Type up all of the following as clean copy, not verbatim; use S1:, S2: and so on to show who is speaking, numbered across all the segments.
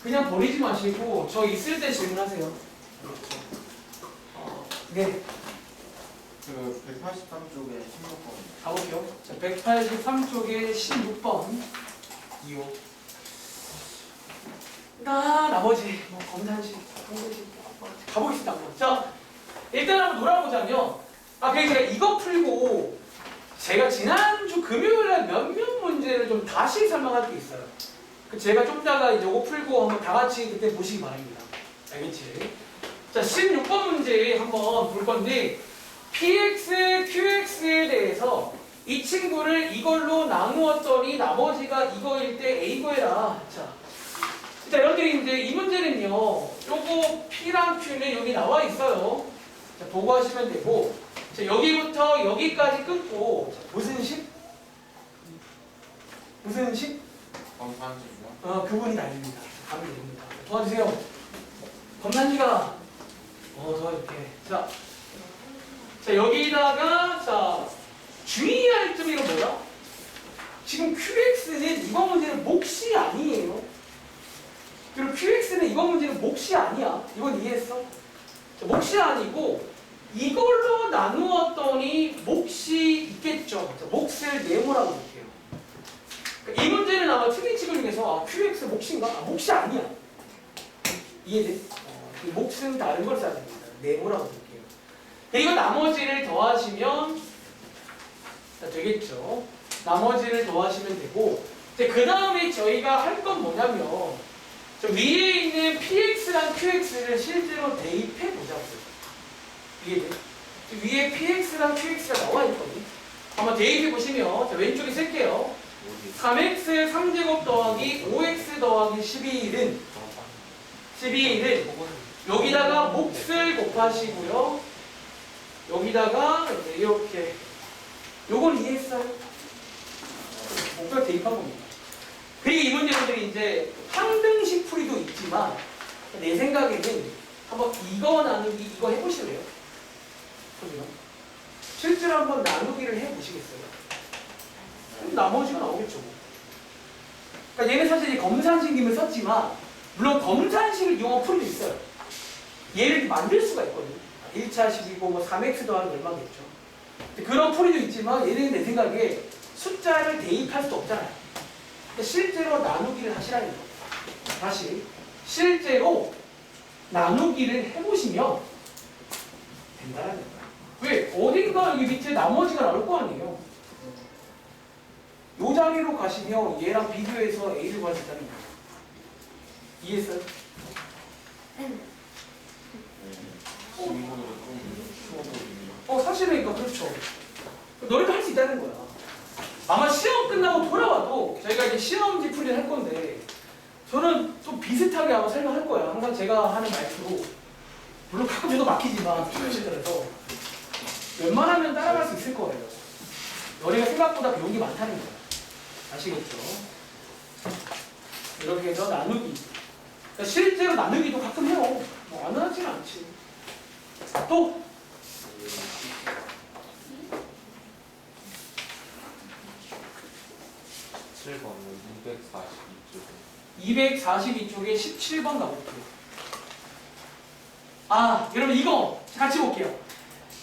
S1: 그냥 버리지 마시고 저 있을 때 질문하세요. 네.
S2: 그 183쪽에 16번
S1: 가볼게요. 자, 183쪽에 16번 2호. 나머지 뭐 검산식, 통계식 가보겠습니다. 한번. 자, 일단 한번 놀아보자면 그래서 제가 이거 풀고 제가 지난주 금요일에 몇몇 문제를 좀 다시 설명할 게 있어요. 제가 좀 이따가 이거 풀고 한번 다 같이 그때 보시기 바랍니다. 알겠지? 자, 16번 문제 한번 볼 건데 PX, QX에 대해서 이 친구를 이걸로 나누었더니 나머지가 이거일 때 A 구해라. 자, 여러분들이 이제 이 문제는요, 요거 P랑 Q는 여기 나와 있어요. 자, 보고 하시면 되고, 자, 여기부터 여기까지 끊고, 자, 무슨 식? 무슨 식?
S2: 검산식이요?
S1: 그분이 아닙니다. 가면 됩니다. 도와주세요. 검산지가, 더 이렇게. 자, 여기다가, 자, 주의할 점이 이거 뭐야? 지금 QX는 이번 문제는 몫이 아니에요. 그리고 QX는 이번 문제는 몫이 아니야. 이건 이해했어? 자, 몫이 아니고, 이걸로 나누었더니 몫이 있겠죠. 자, 몫을 네모라고 볼게요. 그러니까 이 문제는 아마 틀린 친구 중에서 QX 몫인가? 몫이 아니야. 이해돼? 이 몫은 다른 걸 써야 됩니다. 네모라고 볼게요. 그리고 나머지를 더하시면 되겠죠. 나머지를 더하시면 되고, 그 다음에 저희가 할 건 뭐냐면 저 위에 있는 PX랑 QX를 실제로 대입해 보자고요. 이해돼? 위에 PX랑 QX가 나와 있거든요. 한번 대입해 보시면 자, 왼쪽에 쓸게요. 3x 3제곱 더하기 5x 더하기 12는 여기다가 몫을 곱하시고요. 여기다가 이렇게 요걸 이해했어요? 목표가 대입한 겁니다. 그리고 이 문제들이 이제 항등식 풀이도 있지만 내 생각에는 한번 이거 나누기 이거 해보실래요? 그죠? 실제로 한번 나누기를 해보시겠어요? 그럼 나머지가 나오겠죠. 그러니까 얘는 사실 검산식님을 썼지만 물론 검산식을 이용한 풀이도 있어요. 얘를 만들 수가 있거든요. 1차식이고 뭐 3x 더하기 얼마겠죠. 그런 풀이도 있지만 얘는 내 생각에 숫자를 대입할 수도 없잖아요. 그러니까 실제로 나누기를 하시라는 거예요. 다시 실제로 나누기를 해보시면 된다는 거예요. 왜? 어딘가 여기 밑에 나머지가 나올 거 아니에요. 요 자리로 가시면 얘랑 비교해서 A를 구할 수 있다는 거예요. 이해했어요?
S2: 질문으로 좀 쉬워 보이네요.
S1: 사실은 그러니까 그렇죠. 너희도 할 수 있다는 거야. 아마 시험 끝나고 돌아와도 저희가 이제 시험지 풀이를 할 건데 저는 좀 비슷하게 아마 설명할 거예요. 항상 제가 하는 말투로. 물론 가끔 저도 막히지만 교실들에서 웬만하면 따라갈 수 있을 거예요. 너희가 생각보다 배운 게 많다는 거야. 아시겠죠? 이렇게 해서 나누기. 그러니까 실제로 나누기도 가끔 해요. 뭐 안 하진 않지. 또
S2: 7번
S1: 242쪽에 17번 가볼게요. 여러분 이거 같이 볼게요.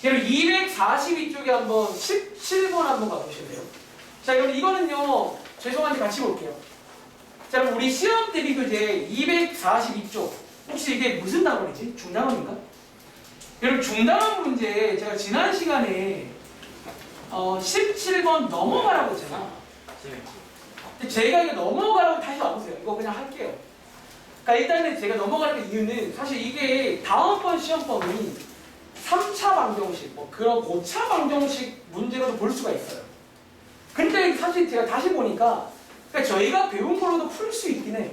S1: 여러분 242쪽에 한번 17번 한번 가보실래요? 자, 여러분 이거는요, 죄송한데 같이 볼게요. 자, 그럼 우리 시험 대비 교재 242쪽 혹시 이게 무슨 단원이지? 중단원인가? 여러분 중단원 문제 제가 지난 시간에 17번 넘어가라고 했잖아. 근데 제가 이거 넘어가라고 다시 와보세요. 이거 그냥 할게요. 그러니까 일단은 제가 넘어가는 이유는 사실 이게 다음번 시험범위 3차 방정식, 뭐 그런 고차 방정식 문제로도 볼 수가 있어요. 근데 사실 제가 다시 보니까 그러니까 저희가 배운 걸로도 풀 수 있긴 해.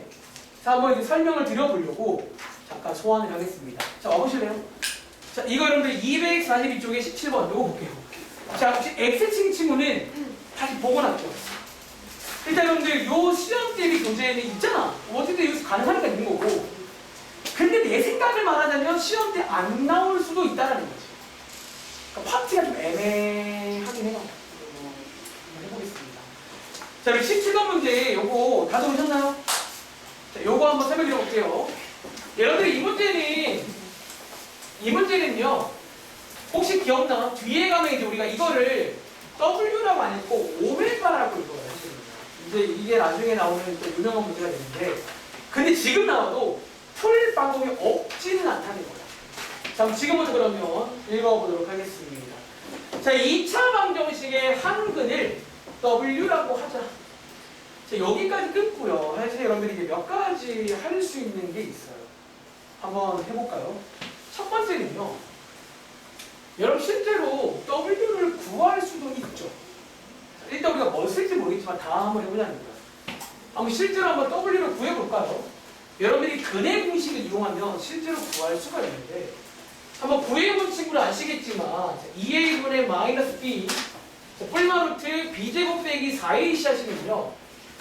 S1: 자, 한번 이제 설명을 드려보려고 잠깐 소환을 하겠습니다. 자, 와보실래요? 자, 이거 여러분들 242쪽에 17번 요거 볼게요. 자, 혹시 X칭 친구는 다시 보고 났죠? 일단 여러분들 요 시험 대비 교재에는 있잖아. 어쨌든 여기서 가능하니까 있는 거고. 근데 내 생각을 말하자면 시험 때 안 나올 수도 있다는 거지. 그러니까 파트가 좀 애매하긴 해요. 한번 해보겠습니다. 자, 17번 문제 요거 다 적으셨나요? 자, 요거 한번 설명해 볼게요. 여러분들 이 문제는요. 혹시 기억나? 뒤에 가면 이제 우리가 이거를 W라고 안 읽고 오메가라고 읽어요. 이제 이게 나중에 나오는 또 유명한 문제가 되는데, 근데 지금 나와도 풀 방법이 없지는 않다는 거야. 자, 그럼 지금부터 그러면 읽어보도록 하겠습니다. 자, 2차 방정식의 한근을 W라고 하자. 자, 여기까지 끊고요. 사실 여러분들이 이제 몇 가지 할 수 있는 게 있어요. 한번 해볼까요? 첫 번째는요. 여러분 실제로 W를 구할 수도 있죠. 일단 우리가 뭐 쓸지 모르겠지만 다 한번 해보자는 거야. 한번 실제로 한번 W를 구해볼까요? 여러분들이 근의 공식을 이용하면 실제로 구할 수가 있는데, 한번 구해본 친구는 아시겠지만 2a분의 마이너스 b 뿔마루트 b제곱 빼기 4ac 하시면요,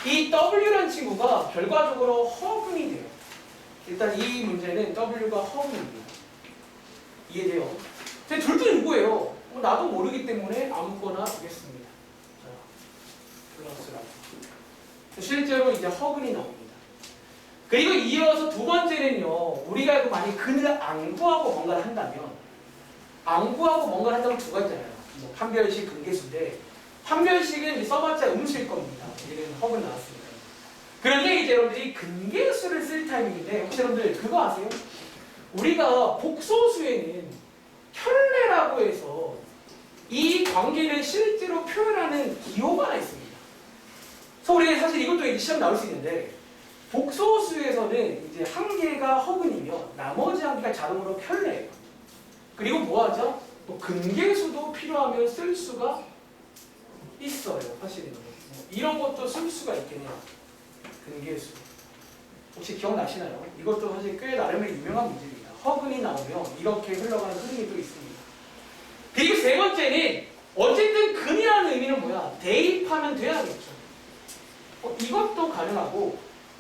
S1: 이 W라는 친구가 결과적으로 허분이 돼요. 일단 이 문제는 W가 허분입니다. 이해돼요? 제 둘 중 누구예요? 나도 모르기 때문에 아무거나 하겠습니다. 자, 플러스라고. 실제로 이제 허근이 나옵니다. 그리고 이어서 두 번째는요, 우리가 이거 만약 근을 안 구하고 뭔가를 한다면, 안 구하고 뭔가를 한다면 두 가지잖아요. 뭐 판별식, 근계수인데, 판별식은 이제 써봤자 음수일 겁니다. 얘는 허근 나왔습니다. 그런데 이제 여러분들이 근계수를 쓸 타이밍인데, 혹시 여러분들 그거 아세요? 우리가 복소수에는 켤레라고 해서 이 관계를 실제로 표현하는 기호가 하나 있습니다. 그래서 우리가 사실 이것도 이제 시험 나올 수 있는데, 복소수에서는 이제 한 개가 허근이며 나머지 한 개가 자동으로 켤레예요. 그리고 뭐 하죠? 뭐 근계수도 필요하면 쓸 수가 있어요. 사실은 이런 것도 쓸 수가 있겠네요. 근계수. 혹시 기억나시나요? 이것도 사실 꽤 나름의 유명한 문제입니다. 허근이 나오면 이렇게 흘러가는 흐름이 또 있습니다. 그리고 세 번째는 어쨌든 근이라는 의미는 뭐야? 대입하면 돼야겠죠. 이것도 가능하고,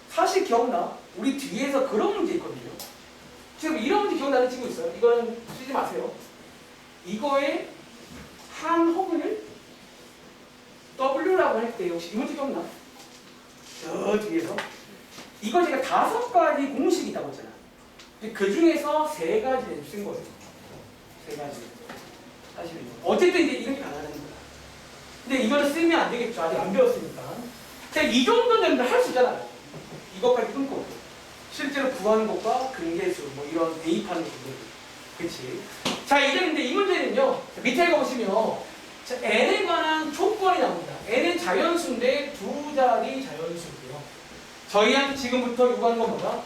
S1: 사실 기억나? 우리 뒤에서 그런 문제 있거든요. 지금 이런 문제 기억나는 친구 있어요? 이거는 쓰지 마세요. 이거의 한 허근을 W라고 할 때 혹시 이 문제 기억나? 저 뒤에서 이거 제가 5가지 공식이 있다고 했잖아. 그 중에서 3가지를 쓴 거예요. 3가지. 사실은 어쨌든 이제 이런 게 가능한 거야. 근데 이거를 쓰면 안 되겠죠. 아직 안 배웠으니까. 자, 이 정도는 할 수 있잖아요. 이것까지 끊고 실제로 구하는 것과 근계수 뭐 이런 대입하는 것들. 그치? 자, 이제 근데 이 문제는요, 밑에 가보시면 자, n에 관한 조건이 나옵니다. n은 자연수인데 두 자리 자연수고요. 저희한테 지금부터 요구하는 건 뭐다?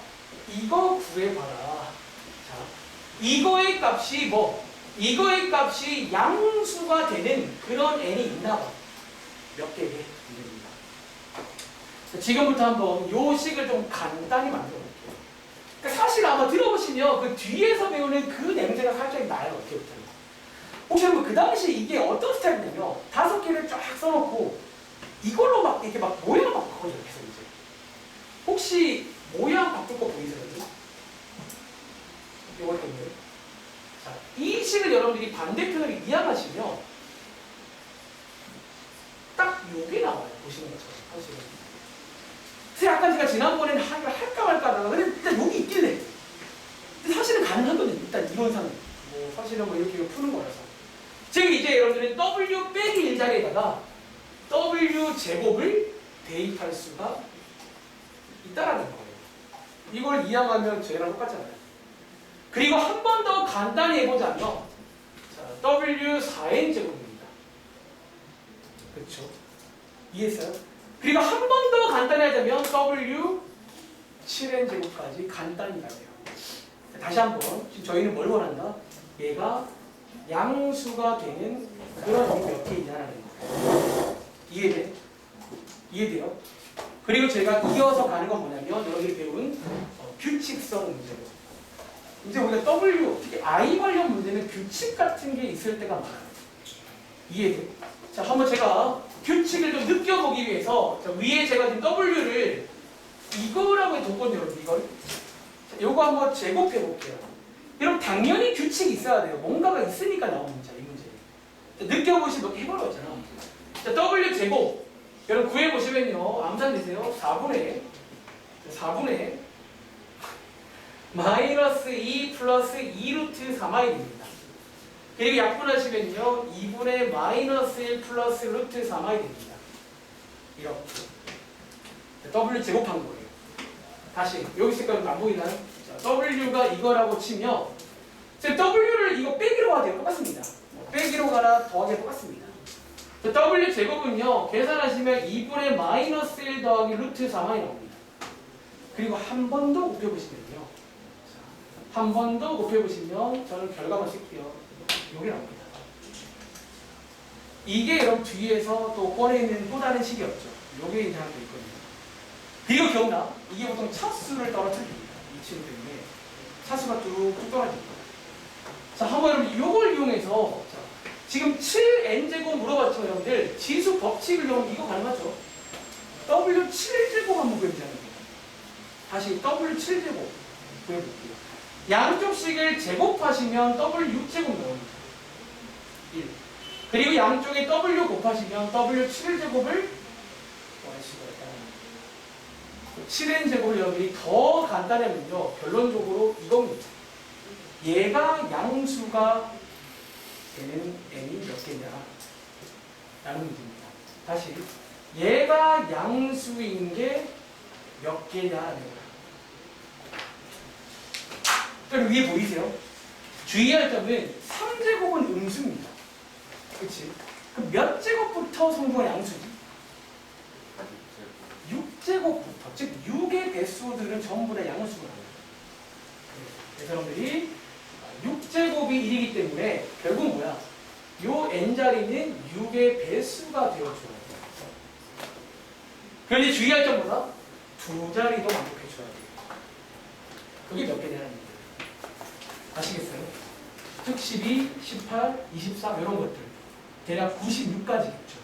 S1: 이거 구해봐라. 자, 이거의 값이 뭐? 이거의 값이 양수가 되는 그런 n이 있나 봐. 몇 개의 문제입니다. 지금부터 한번 요 식을 좀 간단히 만들어 볼게요. 그러니까 사실 아마 들어보시면 그 뒤에서 배우는 그 냄새가 살짝 나요. 어떻게부터. 혹시 여러분 그 당시 이게 어떤 스타일이냐면 5개를 쫙 써놓고 이걸로 막 이렇게 막 모양을 막 바꿔요. 이렇게 해서 이제. 혹시 모양 바꿀 거 보이세요? 이거 때문에. 자, 이 식을 여러분들이 반대편을 이해하시면 딱 요게 나와요. 보시는 것처럼. 사실은. 그래서 약간 제가 지난번에는 이걸 할까 말까 하다가 근데 일단 여기 있길래. 근데 사실은 가능하거든요. 일단 이론상은. 뭐 사실은 뭐 이렇게 푸는 거라서. 즉 이제 여러분들은 W 빼기 1자리에다가 W 제곱을 대입할 수가 있다라는 거예요. 이걸 이해하면 쟤랑 똑같잖아요. 그리고 한 번 더 간단히 해보자면 자, W 4n 제곱입니다. 그렇죠? 이해했어요? 그리고 한 번 더 간단히 하자면 W 7n 제곱까지 간단히 가요. 다시 한번 지금 저희는 뭘 원한다? 얘가 양수가 되는 그런 몇 개 있냐라는 거예요. 이해돼? 이해돼요? 그리고 제가 이어서 가는 건 뭐냐면 여러분들이 배운 규칙성 문제예요. 이제 우리가 W, 특히 I 관련 문제는 규칙 같은 게 있을 때가 많아요. 이해돼? 자, 한번 제가 규칙을 좀 느껴보기 위해서 자, 위에 제가 지금 W를 이거라고 뒀거든요. 이걸. 자, 요거 한번 제곱해 볼게요. 여러분 당연히 규칙이 있어야 돼요. 뭔가가 있으니까 나오는 문제야, 이 문제. 느껴보시면 해보라고 했잖아. 자, W 제곱. 여러분 구해보시면요. 암산되세요. 4분의 마이너스 2 플러스 2 루트 3i 됩니다. 그리고 약분하시면요 2분의 마이너스 1 플러스 루트 3i 됩니다. 이렇게 w 제곱한 거예요. 다시 여기 색깔은 안 보이나요? 자, w가 이거라고 치면 지금 w를 이거 빼기로 가도 똑같습니다. 빼기로 가라 더하기 똑같습니다. w 제곱은요 계산하시면 2분의 마이너스 1 더하기 루트 3i 나옵니다. 그리고 한 번 더 곱해보시면요 한 번 더 곱해보시면 저는 결과만 쓸게요. 요게 나옵니다. 이게 여러분 뒤에서 또 꺼내는 또 다른 식이었죠. 요게 이제 하나 더 있거든요. 그리고 기억나? 이게 보통 차수를 떨어뜨립니다. 이 친구 때문에 차수가 뚝뚝 떨어집니다. 자, 한번 여러분 요걸 이용해서 자, 지금 7n제곱 물어봤죠 여러분들. 지수 법칙을 여러분 이거 가능하죠? W7제곱 한번 구해보자는 거예요. 다시 W7제곱 구해볼게요. 양쪽식을 제곱하시면 W6제곱 나옵니다. 1. 그리고 양쪽에 W 곱하시면 W7제곱을 구할 수가 있다. 7n제곱을 여러분이 더 간단하면요 결론적으로 이겁니다. 얘가 양수가 되는 n이 몇 개냐 라는 문제입니다. 다시 얘가 양수인 게 몇 개냐라는 거예요. 그럼 위에 보이세요? 주의할 점은 3제곱은 음수입니다. 그치? 그럼 몇 제곱부터 성분의 양수지? 6제곱부터, 즉 6의 배수들은 전부 다 양수가 나와요. 그래서 여러분들이 6제곱이 1이기 때문에 결국 뭐야? 요 n자리는 6의 배수가 되어줘야 돼요. 그런데 주의할 점 뭐다? 두 자리도 만족해줘야 돼요. 그게 몇 개냐는 얘기예요. 아시겠어요? 즉 12, 18, 23 이런 것들 대략 96까지겠죠.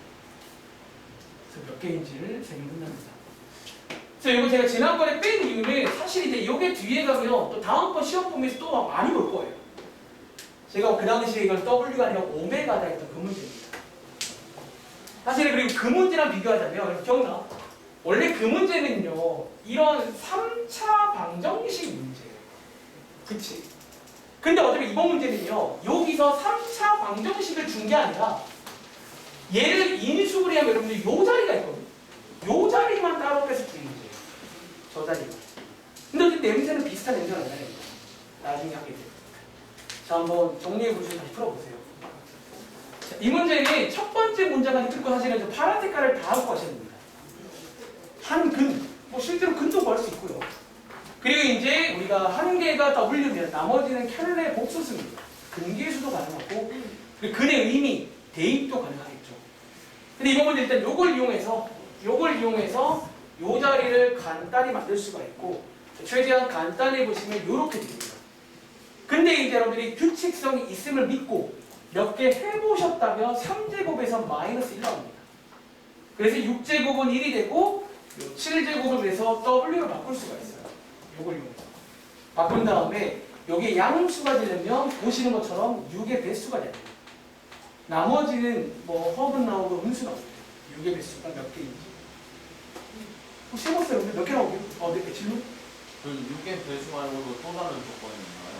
S1: 그래서 몇 개인지를 세면 끝납니다. 그래서 이거 제가 지난번에 뺀 이유는 사실 이제 이게 뒤에 가면 또 다음번 시험 보면서 또 많이 볼 거예요. 제가 그 당시에 이걸 W가 아니라 오메가다 했던 그 문제입니다. 사실 그리고 그 문제랑 비교하자면 기억나? 원래 그 문제는요 이런 3차 방정식 문제예요. 그치? 근데 어차피 이번 문제는요 여기서 3차 방정식을 준 게 아니라 얘를 인수분해 하면 여러분들 요 자리가 있거든요. 요 자리만 따로 빼서 준 문제예요. 저 자리가. 근데 어쨌든 냄새는 비슷한 냄새가 나요. 나중에 하게 돼요. 자, 한번 정리해 보시고 다시 풀어보세요. 자, 이 문제는 첫 번째 문제까지 듣고 사실은 파란 색깔을 다 하고 가셔야 됩니다. 한 근, 뭐 실제로 근도 구할 수 있고요. 그리고 이제 우리가 한 개가 W면 나머지는 켤레 복수수입니다. 근계수도 가능하고 그리고 근의 의미, 대입도 가능하겠죠. 근데 이번 문제 일단 요걸 이용해서 요 자리를 간단히 만들 수가 있고 최대한 간단히 보시면 요렇게 됩니다. 근데 이제 여러분들이 규칙성이 있음을 믿고 몇 개 해보셨다면 3제곱에서 마이너스 1 나옵니다. 그래서 6제곱은 1이 되고 7제곱을 그래서 W로 바꿀 수가 있어요. 요걸 이용해서 바꾼 다음에 여기에 양수가 되려면 보시는 것처럼 6의 배수가 돼요. 나머지는 뭐 허분 나오고 음수 나오고 6의 배수가 몇 개인지 혹시 해봤어요? 몇 개 나오게요? 네, 질문?
S2: 그 6의 배수 말고도 또 다른 조건이 있나요?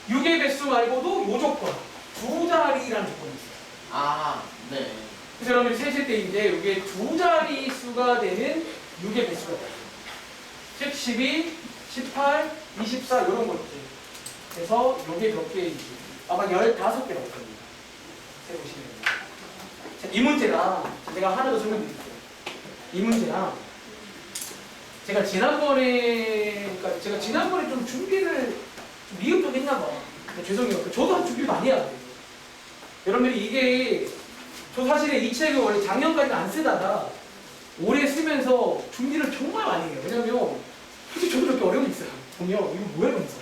S1: 6의 배수 말고도 요 조건 두 자리라는 조건이 있어요.
S2: 아, 네.
S1: 그래서 여러분이 세실 때 이제 이게 두 자리 수가 되는 6의 배수가 돼요. 즉 12, 18, 24 이런 것들. 그래서 요게 몇 개인지 아마 15개 나올 겁니다. 세보시면. 자, 이 문제랑 제가 하나 더 설명드릴게요. 이 문제랑 제가 지난번에 좀 준비를 좀 미흡하게 했나 봐. 죄송해요. 저도 한 준비 많이 해야 돼요. 여러분들이 이게 저 사실은 이 책을 원래 작년까지는 안 쓰다가 올해 쓰면서 준비를 정말 많이 해요. 왜냐면 솔직히 저도 이렇게 어려움이 있어요. 보면 이거 뭐야 이러면서.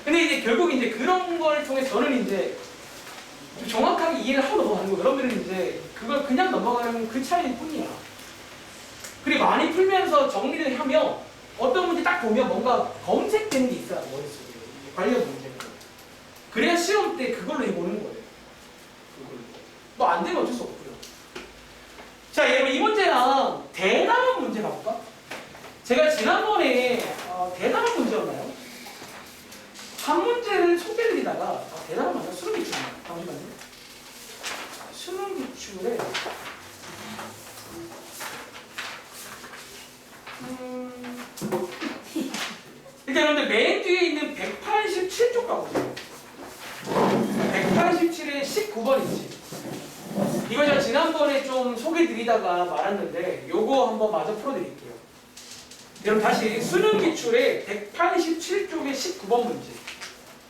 S1: 근데 이제 결국 이제 그런 걸 통해 저는 이제 좀 정확하게 이해를 하고 넘어가는 거예요. 여러분들은 이제 그걸 그냥 넘어가는 그 차이일 뿐이야. 그리고 많이 풀면서 정리를 하면 어떤 문제 딱 보면 뭔가 검색되는 게 있어요. 머릿속에. 관련 문제가. 그래야 시험 때 그걸로 해보는 거예요. 뭐 안 되면 어쩔 수 없고요. 자, 여러분 이 문제랑 대단한 문제 가볼까? 제가 지난번에 대단한 문제였나요? 여기다가 대단한 말이야. 수능 기출. 잠시만요. 수능 기출에 일단 여러분들 맨 뒤에 있는 187쪽 가보세요. 187에 19번 있지. 이거 제가 지난번에 좀 소개드리다가 말았는데 요거 한번 마저 풀어드릴게요. 여러분 다시 수능 기출에 187쪽에 19번 문제.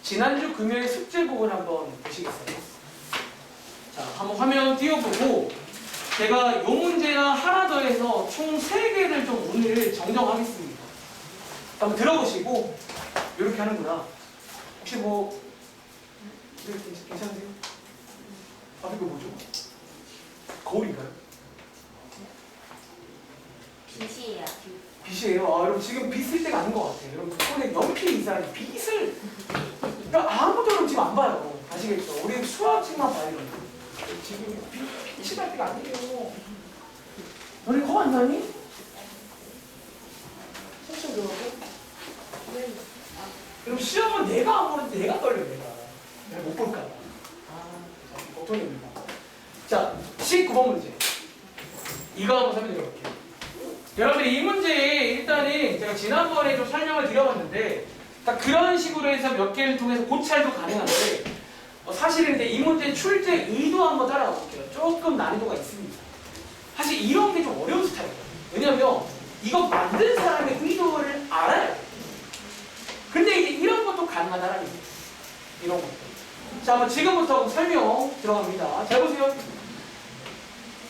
S1: 지난주 금요일 숙제 부분 한번 보시겠어요? 자, 한번 화면 띄워보고 제가 요 문제랑 하나 더 해서 총 3개를 좀 오늘 정정하겠습니다. 한번 들어보시고 이렇게 하는구나. 혹시 뭐 괜찮으세요? 아 이거 뭐죠? 거울인가요?
S3: 빛이에요.
S1: 빛이에요. 아 여러분 지금 빛 쓸 때가 아닌 것 같아요. 여러분 손에 연필 이상이 빛을 그러니까 아무도 여러분 지금 안 봐요. 아시겠죠? 우리 수학책만 봐요. 지금 빛이 날 때가 아니에요. 너네 겁 안 나니? 천천히 들어가고. 그럼 시험은 내가 안 보는데 내가 떨려 내가 못 볼까 봐. 걱정입니다. 자, 19번 문제. 이거 한번 설명드려 볼게요. 여러분들이 이 문제 일단은 제가 지난번에 좀 설명을 드려봤는데 딱 그런 식으로 해서 몇 개를 통해서 고찰도 가능한데 사실은 이제 이 문제 출제 의도 한번 따라가 볼게요. 조금 난이도가 있습니다. 사실 이런 게 좀 어려운 스타일이에요. 왜냐면 이거 만든 사람의 의도를 알아야 돼요. 근데 이제 이런 것도 가능하다라는 거예요. 이런 것도. 자, 한번 지금부터 설명 들어갑니다. 잘 보세요.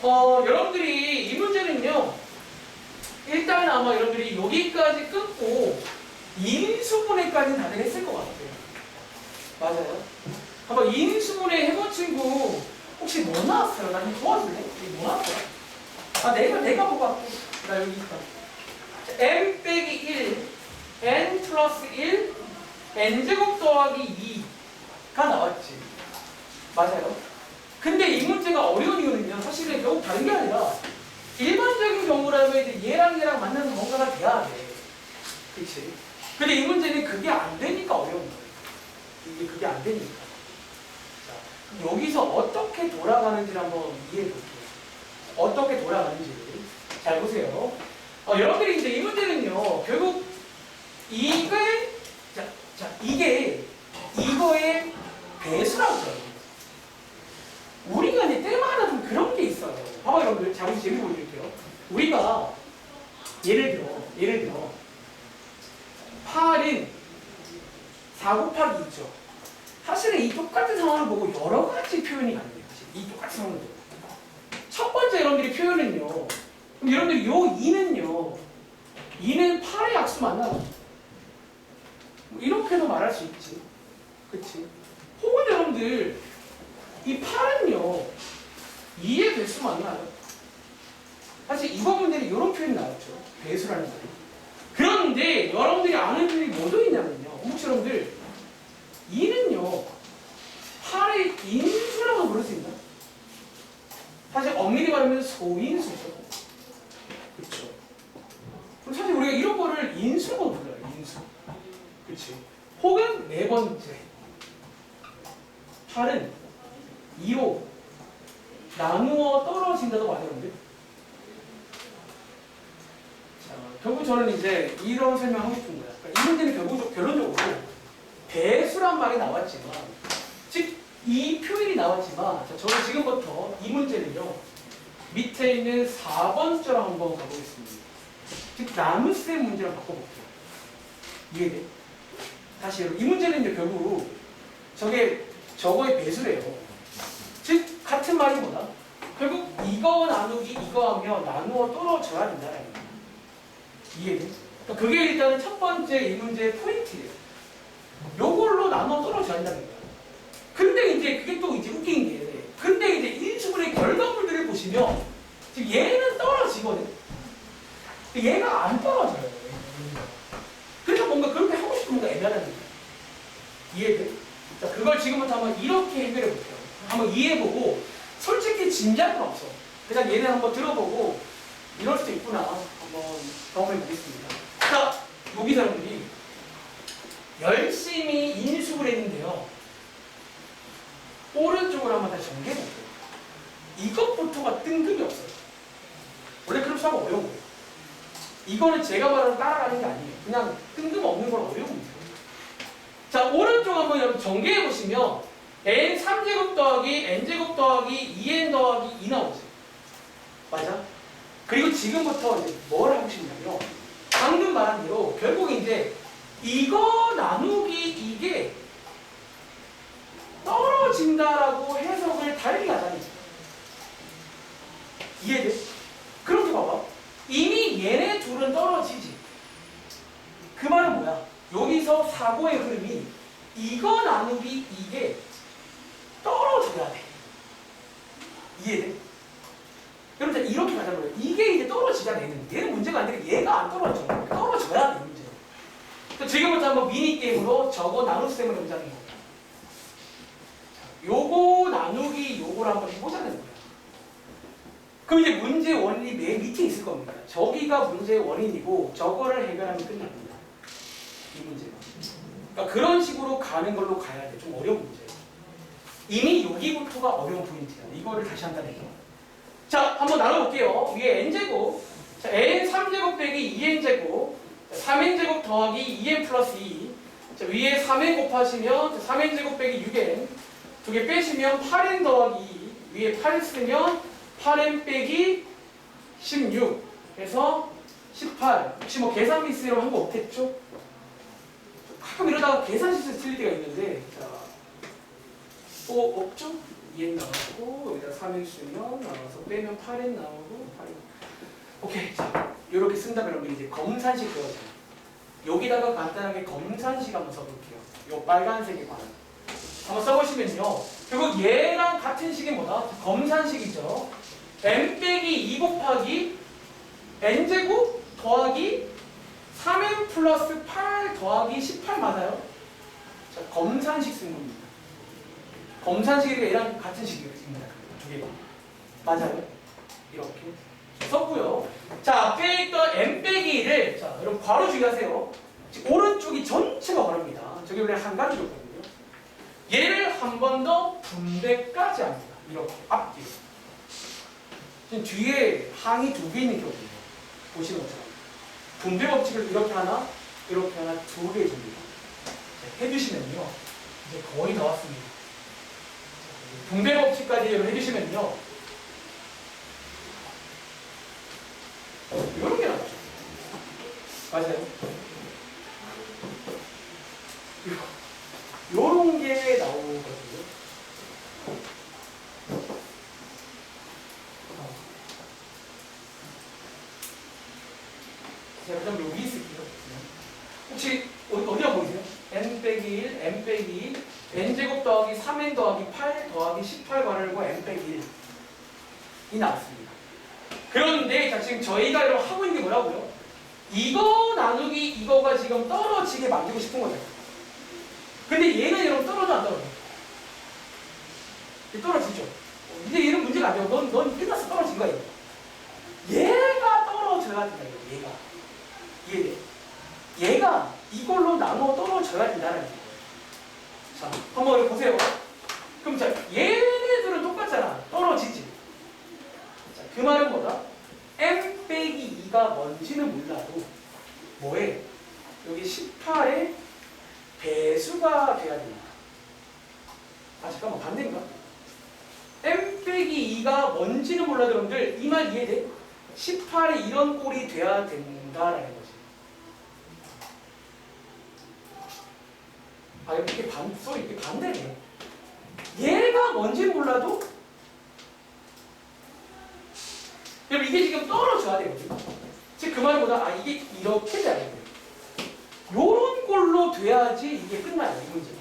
S1: 여러분들이 이 문제는요. 일단 아마 여러분들이 여기까지 끊고 인수분해까지는 다들 했을 것 같아요. 맞아요. 한번 인수분해 해본 친구 혹시 뭐 나왔어요? 나 좀 도와줄래? 뭐 나왔어요? 아 내가 보고 할게. 나 여기 있다. m 빼기 1 n 플러스 1 n제곱 더하기 2가 나왔지. 맞아요. 근데 이 문제가 어려운 이유는요. 사실은 결국 다른 게 아니라 일반적인 경우라면 이제 얘랑 맞는 뭔가가 돼야 돼. 그치? 근데 이 문제는 그게 안 되니까 어려운 거예요. 이게 그게 안 되니까. 자, 여기서 어떻게 돌아가는지를 한번 이해해 볼게요. 어떻게 돌아가는지. 잘 보세요. 여러분들이 이제 이 문제는요. 결국 이게 이거의 배수라고 해요. 우리가 이제 때마다 좀 그런 게 있어요. 봐봐 여러분들. 자, 우리 재미 보여드릴게요. 우리가 예를 들어 8은 4 곱하기 2죠. 사실은 이 똑같은 상황을 보고 여러 가지 표현이 가능해요. 사실 이 똑같은 상황을 보고. 첫 번째 여러분들이 표현은요. 그럼 여러분들이 요 2는 8의 약수 맞나요? 뭐 이렇게도 말할 수 있지. 그치? 혹은 여러분들 이 8은요 2의 배수 맞나요? 사실 이번 문제는 이런 표현이 나왔죠. 배수라는 말이. 그런데 여러분들이 아는 표현이 뭐도 있냐면요. 혹시 여러분들 2는요 8의 인수라고 부를 수 있나요? 사실 엄밀히 말하면 소인수죠. 그렇죠. 그럼 사실 우리가 이런 거를 인수라고 불러요. 인수. 그렇지. 혹은 네 번째 8은 2로 나누어 떨어진다도 말해요. 자, 결국 저는 이제 이런 설명을 하고 싶은 거야. 그러니까 이 문제는 결론적으로 배수란 말이 나왔지만, 즉 이 표현이 나왔지만, 자, 저는 지금부터 이 문제는요 밑에 있는 4번째로 한번 가보겠습니다. 즉 나눗셈 문제랑 바꿔볼게요. 이해돼? 다시 이 문제는요 결국 저거의 배수래요. 즉 같은 말이 뭐다? 결국 이거 나누기 이거 하면 나누어 떨어져야 된다는 거예요. 이해돼? 그러니까 그게 일단은 첫 번째 이 문제의 포인트예요. 요걸로 나누어 떨어져야 된다는 거예요. 근데 이제 그게 또 이제 웃긴 게, 근데 이제 인수분해 결과물들을 보시면 지금 얘는 떨어지거든. 얘가 안 떨어져요. 그래서 뭔가 그렇게 하고 싶은 뭔가 애매하다는 거예요. 이해돼? 자, 그걸 지금부터 한번 이렇게 해결해 볼게요. 한번 이해해보고, 솔직히 진지할 건 없어. 그냥 얘는 한번 들어보고, 이럴 수도 있구나. 한번 경험해 보겠습니다. 자, 여기 사람들이 열심히 인수를 했는데요. 오른쪽으로 한번 다시 정리해볼게요. 이것부터가 뜬금이 없어요. 원래 그럼 수학 어려운 거예요. 이거는 제가 말하는 따라가는 게 아니에요. 그냥 뜬금없는 걸 어려운 거예요. 자, 오른쪽 한번 여러분 전개해보시면 n 3제곱 더하기 n제곱 더하기 2n 더하기 2 나오죠. 맞아? 그리고 지금부터 이제 뭘 하고 싶냐면 방금 말한 대로 결국 이제 이거 나누기 이게 떨어진다라고 해석을 달리 하자니 이해돼? 그렇게 봐봐. 이미 얘네 둘은 떨어지지. 그 말은 뭐야? 여기서 사고의 흐름이 이거 나누기 이게 떨어져야 돼. 이해돼? 여러분 이렇게 가자는 거예요. 이게 이제 떨어지자 얘는 문제가 아니라 얘가 안 떨어져. 떨어져야 돼 문제. 지금부터 한번 미니 게임으로 저거 나눗셈을 해보자는 거예요. 요거 나누기 요거를 한번 해보자는 거예요. 그럼 이제 문제 원인이 맨 밑에 있을 겁니다. 저기가 문제의 원인이고 저거를 해결하면 끝납니다. 이 문제가. 그러니까 그런 식으로 가는 걸로 가야 돼. 좀 어려운 문제예요. 이미 여기부터가 어려운 포인트야. 이거를 다시 한번 해요. 자, 한번 나눠볼게요. 위에 n제곱. 자, n 3제곱 빼기 2n제곱. 3n제곱 더하기 2n 플러스 2. 자, 위에 3n 곱하시면 3n제곱 빼기 6n. 두 개 빼시면 8n 더하기 2. 위에 8 쓰면 8n 빼기 16. 해서 18. 혹시 뭐 계산 미스로 한 거 없겠죠? 가끔 이러다가 계산 실수 틀릴 때가 있는데. 자, 또 없죠? 2n 나왔고 여기다 3n 쓰면 나와서 빼면 8n 나오고 8n. 오케이. 자, 이렇게 쓴다 그러면 이제 검산식 그거잖아요. 여기다가 간단하게 검산식 한번 써볼게요. 요 빨간색에 관한 한번 써보시면요. 결국 얘랑 같은 식이 뭐다? 검산식이죠. n 빼기 2 곱하기 n제곱 더하기 3n 플러스 8 더하기 18 맞아요? 자, 검산식 쓴 겁니다. 검산식이 얘랑 같은 식입니다. 두 개가. 맞아요? 이렇게 썼고요. 자, 앞에 있던 n 빼기 1을 자, 여러분 괄호 주의하세요. 오른쪽이 전체가 괄호입니다. 저기 원래 한 가지 줬거든요. 얘를 한 번 더 분배까지 합니다. 이렇게 앞뒤. 지금 뒤에 항이 두 개 있는 경우예요. 보시는 것처럼. 분배 법칙을 이렇게 하나, 이렇게 하나 두 개 줍니다. 해주시면요. 이제 거의 다 왔습니다. 분배 법칙까지 해주시면요. 이런 게 나오죠. 맞아요. 요런 게 나오거든요. 제가 그럼 여기 있을게요. 혹시 어디가 보이세요? n 빼기 1, n 빼기 2, n제곱 더하기 3n 더하기 8 더하기 18 괄호고 n 빼기 1이 나왔습니다. 그런데 자, 지금 저희가 여러분 하고 있는 게 뭐라고요? 이거 나누기 이거가 지금 떨어지게 만들고 싶은 거죠. 근데 얘는 여러분 떨어져 안 떨어져? 떨어지죠. 이제 얘는 문제가 안 돼요. 넌 끝났어. 떨어진 거야. 얘가 떨어져야 된다. 얘가. 이해돼? 얘가 이걸로 나눠 떨어져야 된다는 거예요. 자, 한번 여기 보세요. 그럼 자, 얘네들은 똑같잖아. 떨어지지. 자, 그 말은 뭐다? m 빼기 2가 뭔지는 몰라도 뭐해? 여기 18의 배수가 돼야 된다. 아, 잠깐만. 반대인가? m 빼기 2가 뭔지는 몰라도 여러분들 이 말 이해돼? 18에 이런 꼴이 돼야 된다라는 거지. 아, 이렇게 이렇게 반대네. 얘가 뭔지 몰라도 여러분 이게 지금 떨어져야 되거든요. 즉 그 말보다 아 이게 이렇게 돼야 돼요. 요런 꼴로 돼야지 이게 끝나요. 이 문제가.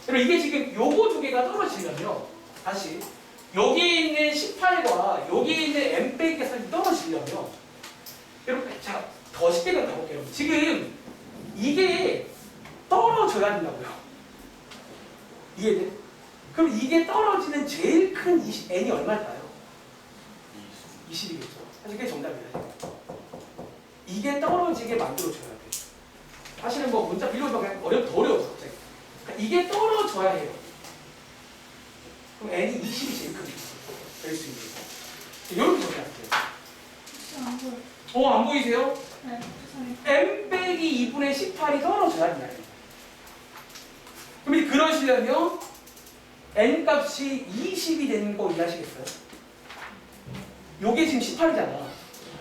S1: 여러분 이게 지금 요거 두 개가 떨어지려면 다시 여기에 있는 18과 여기에 있는 m 빼기 가 떨어지려면 여러분 자 더 쉽게 가볼게요. 지금 이게 떨어져야 된다고요. 이해돼? 그럼 이게 떨어지는 제일 큰 n이 얼마일까요? 20이겠죠. 사실 그게 정답이에요. 이게 떨어지게 만들어줘야 돼. 사실은 뭐 문자 빌려서 그냥 더 어려워서 갑자기. 그러니까 이게 떨어져야 해요. 그럼 n이 20이 제일 큽니다. 될 수 있는 거. 이렇게 정리할게요.
S3: 안 보여.
S1: 안 보이세요?
S3: 네, 죄송해요.
S1: n 빼기 2분의 18이 떨어져야 된다. 그럼 그러시려면 n 값이 20이 되는 거 이해하시겠어요? 요게 지금 18이잖아.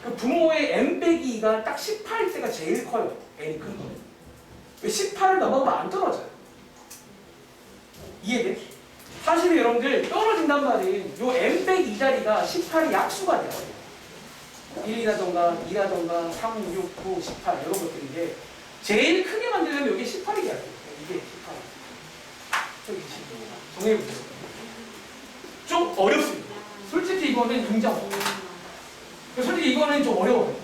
S1: 그 분모의 n 빼기 2가 딱 18일 때가 제일 커요. n이 큰 거는. 18을 넘어가면 안 떨어져요. 이해돼? 사실 여러분들 떨어진단 말은 요 n 빼기 2 자리가 18이 약수가 돼요. 1이라던가 2라던가 3, 6, 9, 18 이런 것들인데 제일 크게 만들려면 여기 18이 돼야 돼요. 이게 18. 저기 15. 정해보세요. 좀 어렵습니다. 솔직히 이거는 인정. 솔직히 이거는 좀 어려워요.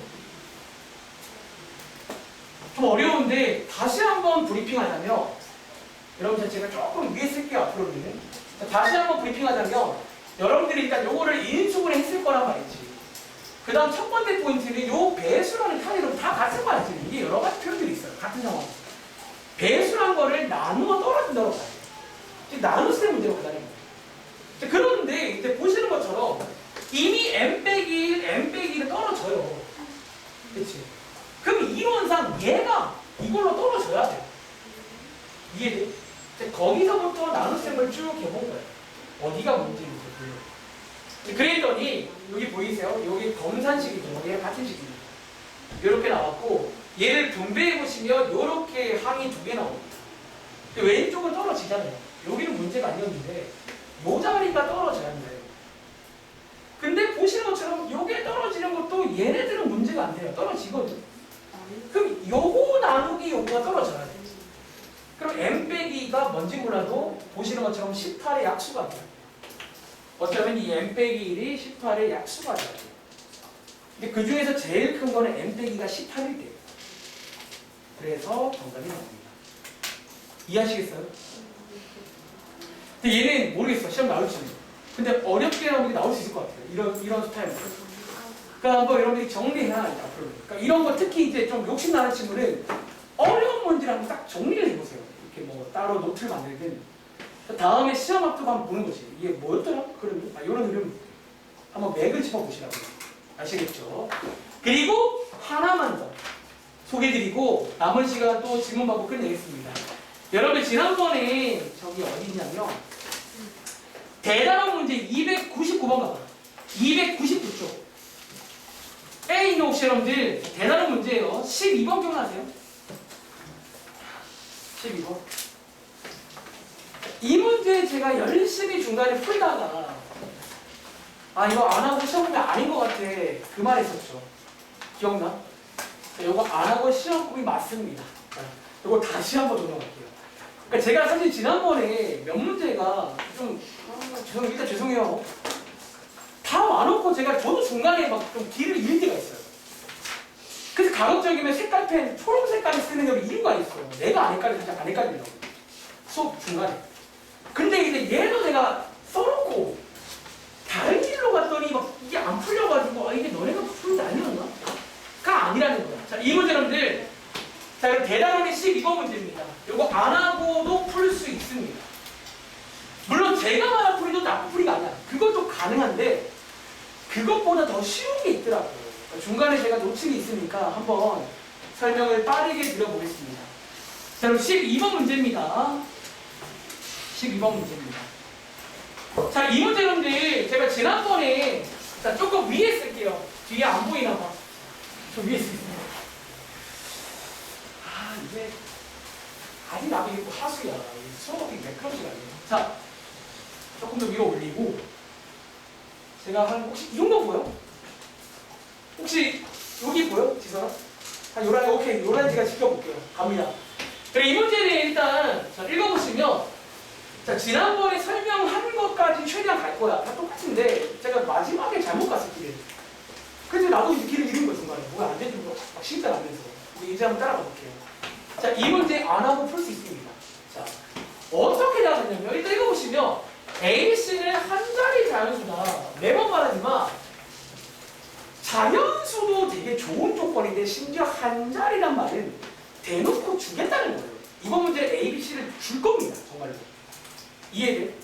S1: 좀 어려운데 다시 한번 브리핑하자면 여러분들 제가 조금 위에 쓸게요. 앞으로는. 다시 한번 브리핑하자면 여러분들이 일단 요거를 인수분해 했을 거란 말이지. 그 다음 첫 번째 포인트는 요 배수라는 단위로 다 같은 거 알지? 이게 여러 가지 표현들이 있어요. 같은 상황. 배수란 거를 나누어 떨어진다고 봐요. 지금 나눴을 때 문제가 그다는 거예요. 그런데 이제 보시는 것처럼 이미 n 빼기 1, n 빼기 1은 떨어져요. 그치? 그럼 이론상 얘가 이걸로 떨어져야 돼요. 이해돼? 거기서부터 나눗셈을 쭉 해본 거예요. 어디가 문제인지 보여요. 그랬더니 여기 보이세요? 여기 검산식이죠. 얘랑 같은 식입니다. 이렇게 나왔고 얘를 분배해 보시면 이렇게 항이 2개 나옵니다. 왼쪽은 떨어지잖아요. 여기는 문제가 아니었는데 요 자리가 떨어져야 한대요. 근데 보시는 것처럼 요게 떨어지는 것도 얘네들은 문제가 안 돼요. 떨어지거든. 그럼 요거 나누기 요거가 떨어져야 돼요. 그럼 n 빼기 2가 뭔지 몰라도 보시는 것처럼 18의 약수가 돼요. 어쩌면 이 n 빼기 1이 18의 약수가 돼요. 근데 그 중에서 제일 큰 거는 n 빼기가 18일 때예요. 그래서 정답이 나옵니다. 이해하시겠어요? 근데 얘는 모르겠어. 시험 나올지. 근데 어렵게 나오는 게 나올 수 있을 것 같아요. 이런 스타일로. 그러니까 한번 여러분들이 정리해야 이제 앞으로. 그러니까 이런 거 특히 이제 좀 욕심나는 친구는 어려운 문제를 한번 딱 정리를 해보세요. 이렇게 뭐 따로 노트를 만들든. 다음에 시험 앞두고 한번 보는 거지. 이게 뭐였더라? 그러면 이런 흐름 한번 맥을 짚어보시라고. 아시겠죠? 그리고 하나만 더 소개해드리고 남은 시간 또 질문 받고 끝내겠습니다. 여러분 지난번에 저기 어디냐면 대단한 문제 299번 가봐. 299쪽. A 있는 혹시 여러분들 대단한 문제예요. 12번 기억나세요? 12번. 이 문제 제가 열심히 중간에 풀다가 이거 안 하고 시험 보면 아닌 것 같아. 그 말 했었죠. 기억나? 이거 안 하고 시험 보기 맞습니다. 이거 다시 한번 돌아갈게요. 그러니까 제가 사실 지난번에 몇 문제가 좀 일단 죄송해요. 다 와놓고 저도 중간에 막 좀 길을 잃을 때가 있어요. 그래서 가급적이면 색깔펜 초록 색깔을 쓰는 게 이유가 있어요. 내가 안 헷갈리려고. 수업 중간에. 근데 이제 얘도 내가 써놓고 다른 길로 갔더니 막 이게 안 풀려가지고 이게 너네가 푸는 게 아니었나? 가 아니라는 거야. 자, 이 문제 여러분들 자, 그럼 대단원의 12번 문제입니다. 이거 안 하고도 풀 수 있습니다. 물론 제가 말한 풀이도 나쁜 풀이가 아니야. 그것도 가능한데 그것보다 더 쉬운 게 있더라고요. 중간에 제가 놓친 게 있으니까 한번 설명을 빠르게 드려보겠습니다. 자, 그럼 12번 문제입니다. 12번 문제입니다. 자, 이 문제 여러분들 제가 지난번에 자, 조금 위에 쓸게요. 뒤에 안 보이나 봐. 저 위에 쓸게요. 이게 아직 나도 이거 하수야. 수업이 매끄럽지가 않아요. 자, 조금 더 위로 올리고 제가 혹시 이 정도 보여? 혹시 여기 보여? 지선아? 오케이. 요란지가 지켜볼게요. 갑니다. 그래, 이 문제는 일단 자, 읽어보시면 자, 지난번에 설명한 것까지 최대한 갈 거야. 다 똑같은데 제가 마지막에 잘못 갔을 길을. 그래서 나도 이제 길을 잃은 거야. 중간에. 뭐가 안 되는 거 막 심장 안 돼서. 이제 한번 따라가 볼게요. 자, 이 문제 안 하고 풀 수 있습니다. 자, 어떻게 나왔냐면 일단 읽어보시면 ABC는 한 자리 자연수다. 매번 말하지만 자연수도 되게 좋은 조건인데 심지어 한 자리란 말은 대놓고 주겠다는 거예요. 이번 문제 ABC를 줄 겁니다. 정말로. 이해돼?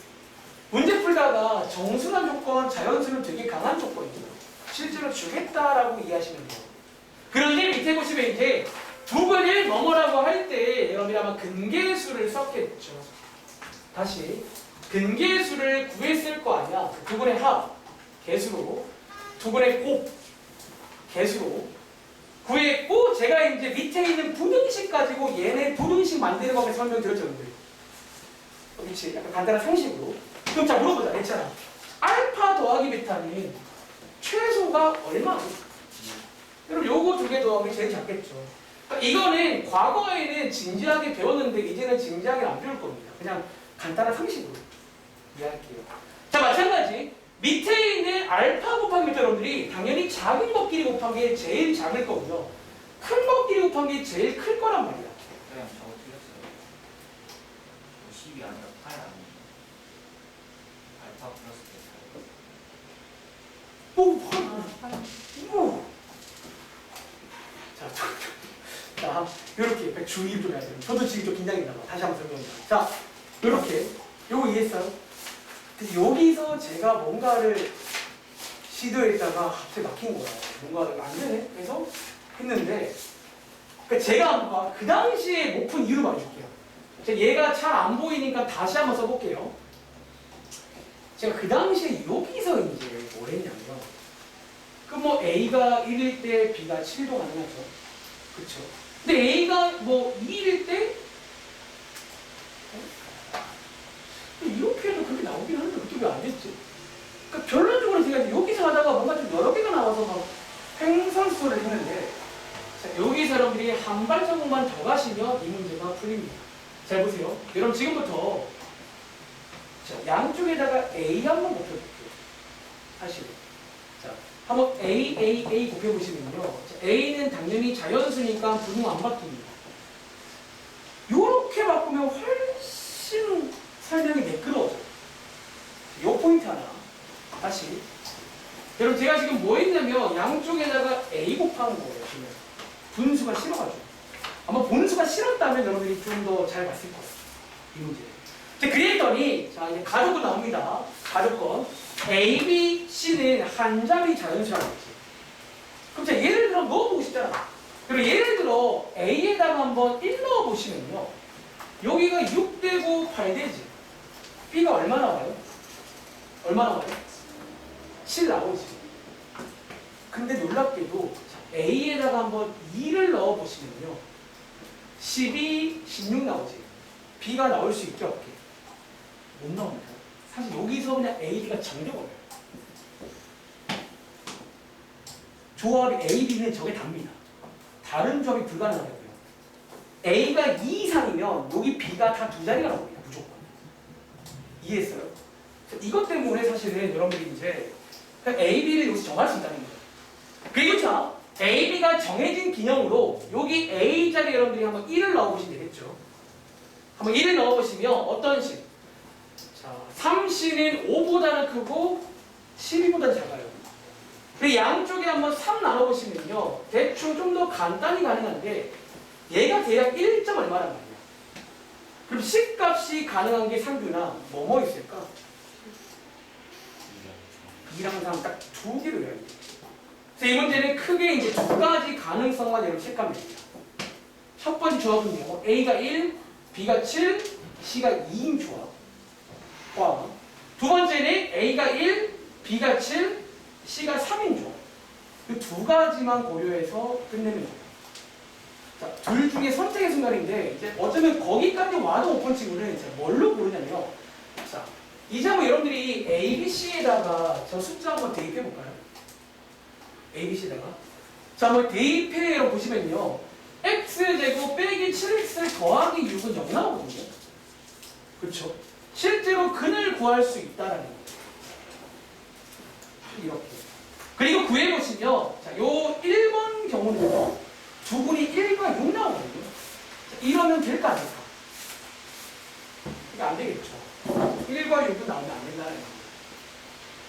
S1: 문제 풀다가 정수란 조건, 자연수는 되게 강한 조건이에요. 실제로 주겠다라고 이해하시면 돼요. 그런데 밑에 보시면 이제 부분을 뭐뭐라고 할 때 여러분이 아마 근계수를 썼겠죠. 다시 근계수를 구했을 거 아니야. 두 분의 합, 개수로, 두 분의 곱, 개수로 구했고, 제가 이제 밑에 있는 분응식 가지고 얘네 분응식 만드는 법에 설명드렸죠. 그렇지. 약간 간단한 상식으로. 그럼 자 물어보자. 괜찮아. 알파 더하기 베타는 최소가 얼마나? 여러분 요거 두 개 더하기 제일 작겠죠. 그러니까 이거는 과거에는 진지하게 배웠는데 이제는 진지하게 안 배울 겁니다. 그냥 간단한 상식으로 이해할게요. 자 마찬가지 밑에 있는 알파 곱하기 베타 여러분들이 당연히 작은 것끼리 곱한 게 제일 작을 거고요. 큰 것끼리 곱한 게 제일 클 거란 말이야.
S2: 그냥 저거 틀렸어요. 10이 아니라 8 아니에요. 알파 플러스 베타.
S1: 오. 자, 이렇게 주의 좀 해야 돼요. 저도 지금 좀 긴장이 나봐. 다시 한번 설명합니다. 자, 이렇게 요거 이해했어요? 근데 여기서 제가 뭔가를 시도했다가 갑자기 막힌 거야. 뭔가 안 되네. 그래서 했는데, 그러니까 제가 그 당시에 못 푼 이유를 말해줄게요. 제가 얘가 잘 안 보이니까 다시 한번 써볼게요. 제가 그 당시에 여기서 이제 뭘 했냐면, 그 뭐 A가 1일 때 B가 7도 가능하죠. 그렇죠. 근데 A가 뭐 2일 때 이렇게 해도 그렇게 나오긴 하는데 그게 왜 안 됐지? 그러니까 결론적으로 제가 여기서 하다가 뭔가 좀 여러 개가 나와서 막 횡설수설을 했는데, 자, 여기 사람들이 한 발자국만 더 가시면 이 문제가 풀립니다. 잘 보세요. 여러분 지금부터 자, 양쪽에다가 A 한번 곱해볼게요. 사실. 자, 한번 A 곱해보시면요. 자, A는 당연히 자연수니까 분모 안 바뀝니다. 요렇게 바꾸면 훨씬 설명이 매끄러워져요. 요 포인트 하나. 다시. 여러분 제가 지금 뭐 했냐면 양쪽에다가 A 곱하는 거예요. 지금. 분수가 싫어가지고. 아마 분수가 싫었다면 여러분이 좀 더 잘 봤을 거예요. 이 문제. 자, 그랬더니 자 이제 가족은 나옵니다. 가족건. A, B, C는 한 자리 자연수라고 했지. 그럼 자 예를 들어 넣어보고 싶잖아. 그리고 예를 들어 A에다가 한번 1 넣어보시면요. 여기가 6되고 8되지. B가 얼마 나와요? 얼마 나와요? 7 나오지. 근데 놀랍게도 자, A에다가 한번 2를 넣어보시면요. 12, 16 나오지. B가 나올 수 있게 없게. 못 나옵니다. 사실 여기서 그냥 A, B가 잠겨버려요. 조합이 A, B는 저게 답니다. 다른 조합이 불가능하고요. A가 2 이상이면 여기 B가 다 두 자리가 나옵니다. 무조건. 이해했어요? 이것 때문에 사실은 여러분들이 이제 A, B를 여기서 정할 수 있다는 거예요. 그리고 자, A, B가 정해진 기념으로 여기 A 자리에 여러분들이 한번 1을 넣어보시면 되겠죠. 한번 1을 넣어보시면 어떤 식? 자, 3C는 5보다는 크고 12보다는 작아요. 그리고 양쪽에 한번 3 나눠보시면요. 대충 좀 더 간단히 가능한데 얘가 대략 1점 얼마란 말이야. 그럼 C값이 가능한 게 상규나 뭐뭐 있을까? 2랑 3 딱 두 개로 해야 돼. 그래서 이 문제는 크게 이제 두 가지 가능성만 여러분 체크하면 됩니다. 첫 번째 조합은요. A가 1, B가 7, C가 2인 조합. 와. 두 번째는 A가 1, B가 7, C가 3인 조합. 이 두 가지만 고려해서 끝내면 돼요. 자, 둘 중에 선택의 순간인데 이제 어쩌면 거기까지 와도 못 본 친구는 뭘로 고르냐면요. 자, 이제 한번 여러분들이 A, B, C에다가 저 숫자 한번 대입해 볼까요? A, B, C에다가 자, 한번 대입해로 보시면요. X제곱 빼기 7X 더하기 6은 0 나오거든요. 그렇죠? 실제로 근을 구할 수 있다라는 거예요. 이렇게. 그리고 구해보시면 자, 요 1번 경우는요. 두 분이 1과 6 나오거든요. 자, 이러면 될까 안 될까? 이게 안 되겠죠. 1과 6은 나오면 안 된다는 거예요.